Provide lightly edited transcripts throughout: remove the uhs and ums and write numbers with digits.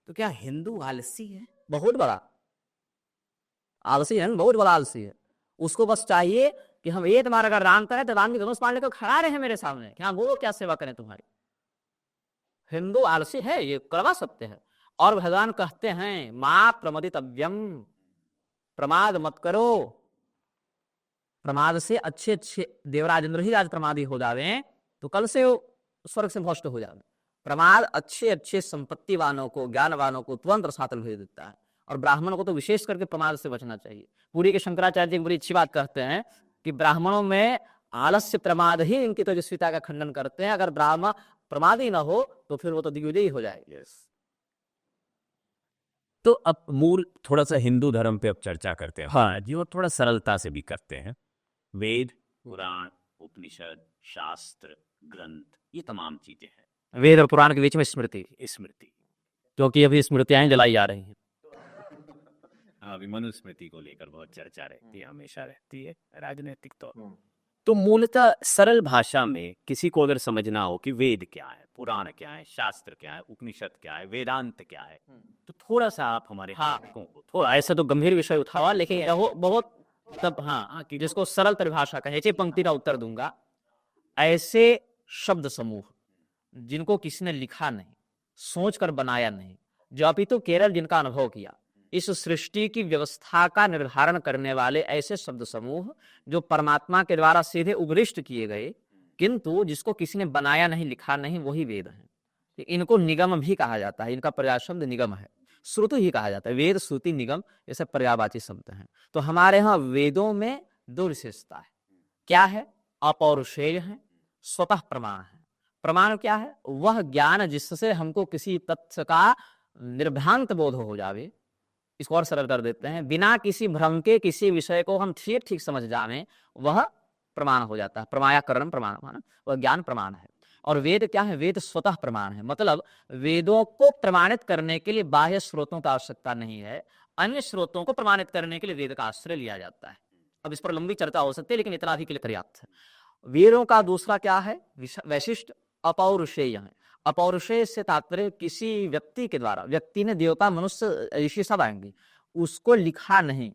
तो क्या हिंदू आलसी है? बहुत बड़ा आलसी है, बहुत बड़ा आलसी है। उसको बस चाहिए कि हम एक बार अगर राम करें तो राम की धनुष मारने को खड़ा रहे मेरे सामने, क्या वो क्या सेवा करें तुम्हारी। हिंदू आलसी है, ये करवा सकते हैं। और भगवान कहते हैं मां प्रमदितव्यम, प्रमाद मत करो। प्रमाद से अच्छे अच्छे देवराज इंद्र ही आज प्रमादी हो जावे तो कल से वो स्वर्ग से भ्रष्ट हो जावे। प्रमाद अच्छे अच्छे संपत्ति वालों को, ज्ञान वालों को तुरंत रसातल भेज देता है, और ब्राह्मणों को तो विशेष करके प्रमाद से बचना चाहिए। पूरी के शंकराचार्य जी बड़ी अच्छी बात कहते हैं कि ब्राह्मणों में आलस्य प्रमाद ही इनकी तेजस्विता का खंडन करते हैं। अगर ब्राह्मण प्रमादी ना हो तो फिर वो तो दिग्विजयी हो जाएंगे। तो अब मूल थोड़ा सा हिंदू धर्म पे अब चर्चा करते हैं। हाँ जी, और थोड़ा सरलता से भी करते हैं। वेद, पुराण, उपनिषद, शास्त्र, ग्रंथ, ये तमाम चीजें हैं। वेद और पुराण के बीच में स्मृति, स्मृति, क्योंकि अभी स्मृतियां जलाई जा रही हैं। अभी मनुस्मृति को लेकर बहुत चर्चा रहती है, हमेशा रहती है राजनीतिक तौर। तो मूलतः सरल भाषा में किसी को अगर समझना हो कि वेद क्या है, पुराण क्या है, शास्त्र क्या है, उपनिषद क्या है, वेदांत क्या है, तो थोड़ा सा आप हमारे हाँ, थोड़ा ऐसा तो गंभीर विषय उठावा, लेकिन बहुत तब हाँ कि जिसको सरल परिभाषा कहे, पंक्ति का उत्तर दूंगा। ऐसे शब्द समूह जिनको किसी ने लिखा नहीं, सोचकर बनाया नहीं, जो अभी तो केवल जिनका अनुभव किया, इस सृष्टि की व्यवस्था का निर्धारण करने वाले ऐसे शब्द समूह जो परमात्मा के द्वारा सीधे उपदिष्ट किए गए, किंतु जिसको किसी ने बनाया नहीं, लिखा नहीं, वही वेद है। इनको निगम भी कहा जाता है। इनका पर्याय शब्द निगम है, श्रुति ही कहा जाता है। वेद, श्रुति, निगम ये सब पर्यायवाची शब्द हैं। तो हमारे यहाँ वेदों में दो विशेषता है। क्या है? अपौरुषेय है, स्वतः प्रमाण है। प्रमाण क्या है? वह ज्ञान जिससे हमको किसी तथ्य का निर्भ्रांत बोध हो जावे। इसको और सरल कर देते हैं, बिना किसी भ्रम के किसी विषय को हम ठीक ठीक समझ जावे, वह प्रमाण हो जाता है। प्रमायाकरण प्रमाण माना, वह ज्ञान प्रमाण है। और वेद क्या है? वेद स्वतः प्रमाण है, मतलब वेदों को प्रमाणित करने के लिए बाह्य स्रोतों की आवश्यकता नहीं है। अन्य स्रोतों को प्रमाणित करने के लिए वेद का आश्रय लिया जाता है। अब इस पर लंबी चर्चा हो सकती है, लेकिन इतना भी के लिए पर्याप्त है। वेदों का दूसरा क्या है? वैशिष्ट अपौरुषेय है। अपौरुषेय से तात्पर्य किसी व्यक्ति के द्वारा, व्यक्ति ने, देवता, मनुष्य, ऋषि सब आएंगे, उसको लिखा नहीं,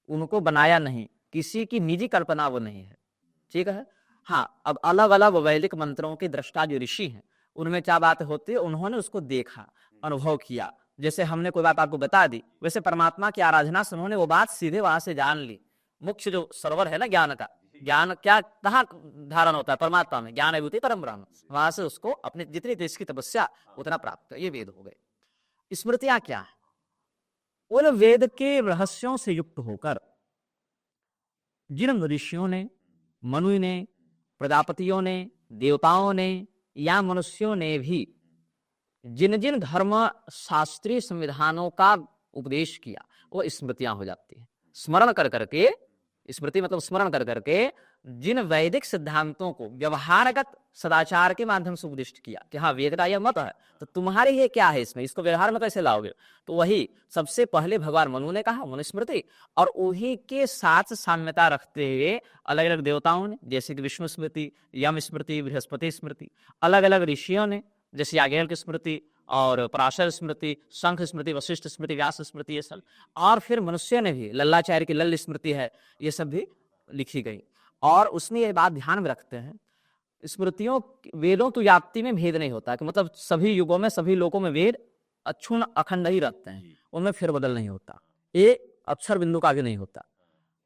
उनको बनाया नहीं, किसी की निजी कल्पना वो नहीं है। ठीक है। हाँ, अब अलग अलग वैदिक मंत्रों के दृष्टा जो ऋषि हैं, उनमें क्या बात होती है? उन्होंने उसको देखा, अनुभव किया। जैसे हमने कोई बात आपको बता दी, वैसे परमात्मा की आराधना से उन्होंने वो बात सीधे वहां से जान ली। मुख्य जो सर्वर है ना ज्ञान का, ज्ञान क्या कहाँ धारण होता है? परमात्मा में। ज्ञान अभूति परम ब्रह्म, वहां से उसको अपने जितनी देश की तपस्या उतना प्राप्त। ये वेद हो गए। स्मृतियां क्या है? उन वेद के रहस्यों से युक्त होकर जिन ऋषियों ने, मनु ने, प्रजापतियों ने, देवताओं ने या मनुष्यों ने भी जिन जिन धर्म शास्त्रीय संविधानों का उपदेश किया, वो स्मृतियां हो जाती हैं। स्मरण कर करके, स्मृति मतलब स्मरण कर करके जिन वैदिक सिद्धांतों को व्यवहारगत सदाचार के माध्यम से उपदिष्ट किया कि हाँ वेद का यह मत है, तो तुम्हारे ये क्या है, इसमें इसको व्यवहार में कैसे लाओगे? तो वही सबसे पहले भगवान मनु ने कहा, मनुस्मृति, और उन्हीं के साथ साम्यता रखते हुए अलग अलग देवताओं ने, जैसे कि विष्णु स्मृति, यम स्मृति, बृहस्पति स्मृति, अलग अलग ऋषियों ने जैसे याज्ञवल्क्य की स्मृति और पराशर स्मृति, शंख स्मृति, वशिष्ठ स्मृति, व्यास स्मृति, ये सब। और फिर मनुष्य ने भी, लल्लाचार्य की लल्ल स्मृति है, ये सब भी लिखी गई। और उसमें ये बात ध्यान में रखते हैं, स्मृतियों, वेदों तो व्याप्ति में भेद नहीं होता, कि मतलब सभी युगों में, सभी लोकों में वेद अक्षुण अखंड ही रहते हैं, उनमें फेरबदल नहीं होता, एक अक्षर बिंदु का आगे नहीं होता।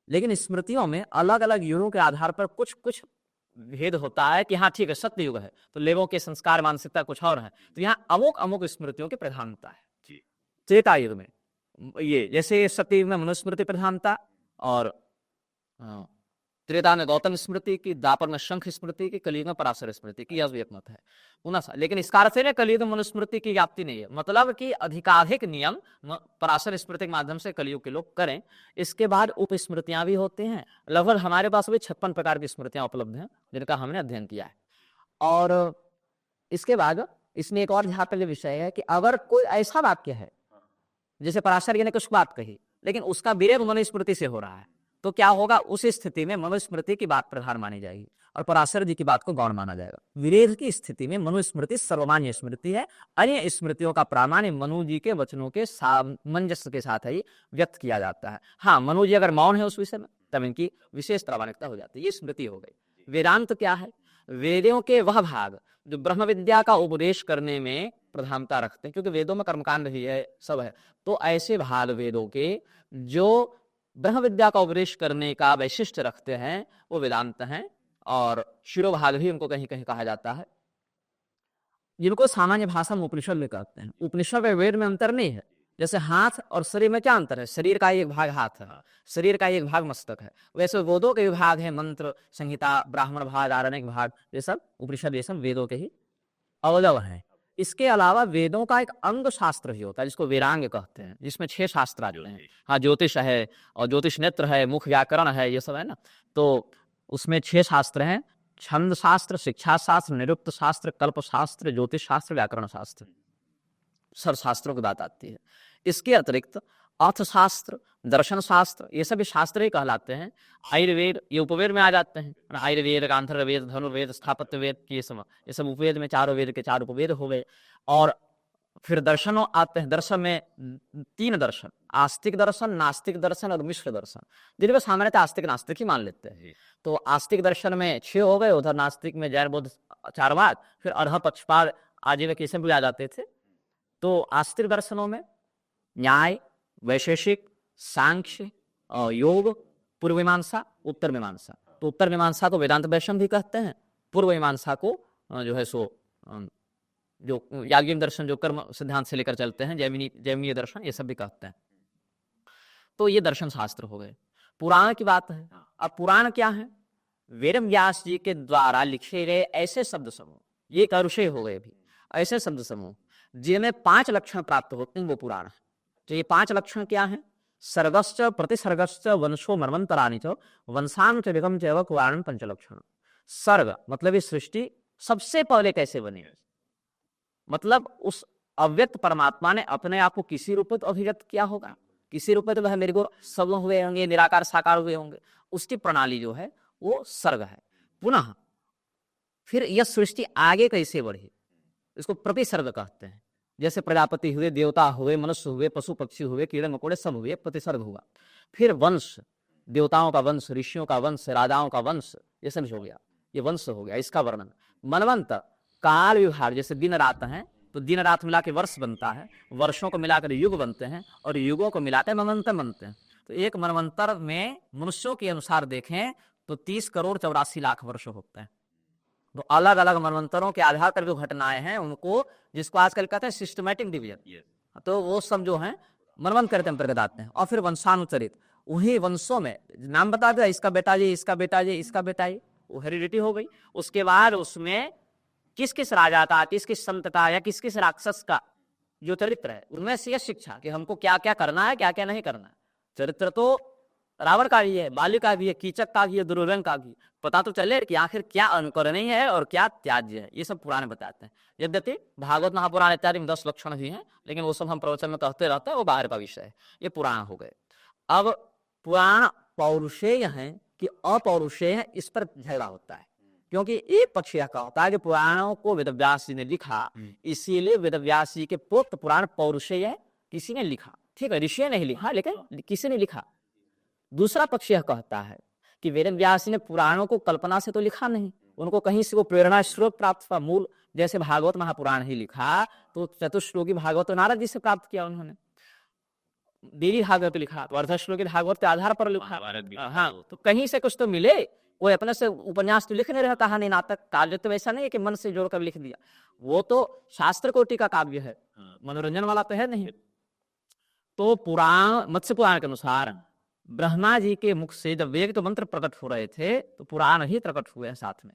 लेकिन स्मृतियों में अलग अलग युगों के आधार पर कुछ कुछ भेद होता है कि हाँ ठीक है, सत्य युग है तो लोगों के संस्कार, मानसिकता कुछ और है, तो यहाँ अमुक अमुक स्मृतियों की प्रधानता है। त्रेता युग में ये, जैसे सत्य युग में मनुस्मृति प्रधानता, और त्रेता में गौतम स्मृति की, द्वापर में शंख स्मृति की, कलयुग में पराशर स्मृति की, यह एक मत है पुनः। लेकिन इसका अर्थ है कलयुग में मनुस्मृति की व्याप्ति नहीं है, मतलब कि अधिकाधिक नियम पराशर स्मृति के माध्यम से कलयुग के लोग करें। इसके बाद उपस्मृतियां भी होती हैं, लगभग हमारे पास भी 56 प्रकार की स्मृतियां उपलब्ध हैं जिनका हमने अध्ययन किया है। और इसके बाद इसमें एक और ध्यान का विषय है कि अगर कोई ऐसा वाक्य है, जैसे पराशर ने कुछ बात कही लेकिन उसका विरोध मनुस्मृति से हो रहा है, तो क्या होगा? उस स्थिति में मनुस्मृति की बात प्रधान मानी जाएगी। और पराशर जी की बात को गौण माना जाएगा। विरोध की स्थिति में मनुस्मृति सर्वमान्य स्मृति है। अन्य स्मृतियों का प्रामाण्य मनु जी के वचनों के सामंजस्य के साथ ही व्यक्त किया जाता है। हाँ, मनु जी अगर मौन है उस विषय में तब इनकी विशेष प्रामाणिकता हो जाती है। ये स्मृति हो गई। वेदांत क्या है? वेदों के वह भाग जो ब्रह्म विद्या का उपदेश करने में प्रधानता रखते हैं, क्योंकि वेदों में कर्मकांड ही है, सब है, तो ऐसे भाग वेदों के जो ब्रह्म विद्या का उपदेश करने का वैशिष्ट रखते हैं वो वेदांत हैं। और शिरोभाग भी उनको कहीं कहीं कहा जाता है, जिनको सामान्य भाषा में उपनिषद में कहते हैं। उपनिषद और वेद में अंतर नहीं है। जैसे हाथ और शरीर में क्या अंतर है? शरीर का एक भाग हाथ है, शरीर का एक भाग मस्तक है। वैसे वेदों के विभाग है, मंत्र, संहिता, ब्राह्मण भाग, आरण्यक भाग, ये सब उपनिषद, ये सब वेदों के ही अवयव हैं। इसके अलावा वेदों का एक अंग शास्त्र भी होता है जिसको वेदांग कहते हैं, जिसमें 6 शास्त्र आते हैं। हाँ, ज्योतिष है और ज्योतिष नेत्र है, मुख व्याकरण है, ये सब है ना। तो उसमें 6 शास्त्र हैं: छंद शास्त्र, शिक्षा शास्त्र, निरुक्त शास्त्र, कल्प शास्त्र, ज्योतिष शास्त्र, व्याकरण शास्त्र। सब शास्त्रों की बात आती है। इसके अतिरिक्त अर्थशास्त्र, दर्शन शास्त्र, ये सभी शास्त्र ही कहलाते हैं। आयुर्वेद ये उपवेद में आ जाते हैं। आयुर्वेद, गांधर्वेद, धनुर्वेद, स्थापत्य वेद, ये सब उपवेद में, 4 वेद के 4 उपवेद हो गए। और फिर दर्शनों आते हैं। दर्शन में 3 दर्शन: आस्तिक दर्शन, नास्तिक दर्शन और मिश्र दर्शन, जिनमें सामान्यतः आस्तिक नास्तिक ही मान लेते हैं। तो आस्तिक दर्शन में 6 हो गए, उधर नास्तिक में जैन बौद्ध 4 वाद, फिर अर्ह पक्षपात आजीविका भी आ जाते थे। तो आस्तिक दर्शनों में न्याय, वैशेषिक, सांख्य, योग, पूर्व मीमांसा, उत्तर मीमांसा। तो उत्तर मीमांसा को वेदांत वैशम भी कहते हैं। पूर्व मीमांसा को जो है सो जो याज्ञिक दर्शन जो कर्म सिद्धांत से लेकर चलते हैं, जैमिनीय दर्शन, ये सब भी कहते हैं। तो ये दर्शन शास्त्र हो गए। पुराण की बात है। अब पुराण क्या है? वेद व्यास जी के द्वारा लिखे गए ऐसे शब्द समूह, ये ऋषि हो गए भी, ऐसे शब्द समूह जिनमें 5 लक्षण प्राप्त होते हैं, वो पुराण है। तो ये 5 लक्षण क्या है? सर्गश्च प्रतिसर्गश्च वंशो मर्मंतरानि च वंशांत विगम चैव पुराण 5 लक्षण। सर्ग मतलब ये सृष्टि सबसे पहले कैसे बनी, मतलब उस अव्यक्त परमात्मा ने अपने आप को किसी रूप में तो अभिव्यक्त किया होगा, किसी रूप में तो वह मेरे को सब हुए होंगे, निराकार साकार हुए होंगे। उसकी प्रणाली जो है वो सर्ग है। पुनः फिर यह सृष्टि आगे कैसे बढ़ी, इसको प्रतिसर्ग कहते हैं। जैसे प्रजापति हुए, देवता हुए, मनुष्य हुए, पशु पक्षी हुए, कीड़े मकोड़े सब हुए, प्रतिसर्ग हुआ। फिर वंश, देवताओं का वंश, ऋषियों का वंश, राजाओं का वंश, ये सब हो गया, ये वंश हो गया, इसका वर्णन। मनवंतर काल विभाग, जैसे दिन रात हैं तो दिन रात मिला के वर्ष बनता है, वर्षों को मिलाकर युग बनते हैं और युगों को मिलाकर मनवंतर बनते हैं। तो एक मनवंतर में मनुष्यों के अनुसार देखें तो 30 करोड़ 84 लाख वर्ष होते हैं। तो अलग अलग मनवंतरों के आधार पर जो घटनाएं हैं उनको, जिसको आजकल कहते हैं सिस्टमैटिक डिवीजन, तो वो सब जो है मनवंतर के अंतर्गत आते हैं। और फिर वंशानुचरित, उन्हीं वंशों में नाम बता दिया, इसका बेटा जी, इसका बेटा जी, इसका बेटा जी, वो हेरिडिटी हो गई। उसके बाद उसमें किस किस राजा का, किस किस संत का या किस किस राक्षस का जो चरित्र है, उनमें से यह शिक्षा कि हमको क्या क्या करना है, क्या क्या नहीं करना है। चरित्र तो रावण का भी है, बाली का भी है, कीचक का भी है, दुर्योधन का भी। पता तो चले कि आखिर क्या अनुकरणीय है और क्या त्याज्य है, ये सब पुराने बताते हैं। यद्यपि भागवत महापुराण इत्यादि में 10 लक्षण भी हैं, लेकिन वो सब हम प्रवचन में कहते रहते हैं, वो बाहर का विषय है। ये पुराण हो गए। अब पुराण पौरुषेय है कि अपौरुषेय है, इस पर झगड़ा होता है। क्योंकि एक पक्ष यह कहता है कि पुराणों को वेदव्यास जी ने लिखा, इसीलिए वेदव्यास जी के पुत्र पुराण पौरुषेय है, किसी ने लिखा। ठीक है, ऋषि नहीं लिखा, लेकिन किसी ने लिखा। दूसरा पक्ष यह कहता है कि वेदव्यास जी ने पुराणों को कल्पना से तो लिखा नहीं, उनको कहीं से वो प्रेरणा स्रोत प्राप्त हुआ। मूल जैसे भागवत महापुराण ही लिखा तो चतुश्लोकी भागवत तो नारद जी से प्राप्त किया उन्होंने। देवी भागवत लिखा तो अर्धश्लोकी भागवत के आधार पर लिखा। हाँ, तो कहीं से कुछ तो मिले। वो अपने से उपन्यास तो लिख नहीं रहा, कहानी, नाटक, काव्य तो वैसा नहीं है कि मन से जोड़कर लिख दिया। वो तो शास्त्र कोटि का काव्य है, मनोरंजन वाला तो है नहीं। तो पुराण, मत्स्य पुराण के अनुसार ब्रह्मा जी के मुख से जब वेद तो मंत्र प्रकट हो रहे थे तो पुराण ही प्रकट हुए हैं साथ में।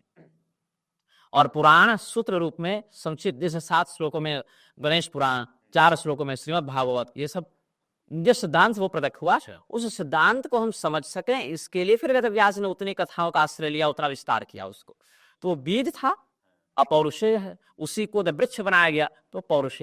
और पुराण सूत्र रूप में संक्षिप्त, जैसे 7 श्लोकों में गणेश पुराण, 4 श्लोकों में श्रीमद् भागवत, ये सब जो सिद्धांत वो प्रकट हुआ, उस सिद्धांत को हम समझ सकें, इसके लिए फिर वेदव्यास ने उतनी कथाओं का आश्रय लिया, उतना विस्तार किया उसको। तो वो बीज था, अपौरुषेय है, उसी को वृक्ष बनाया गया तो पौरुषेय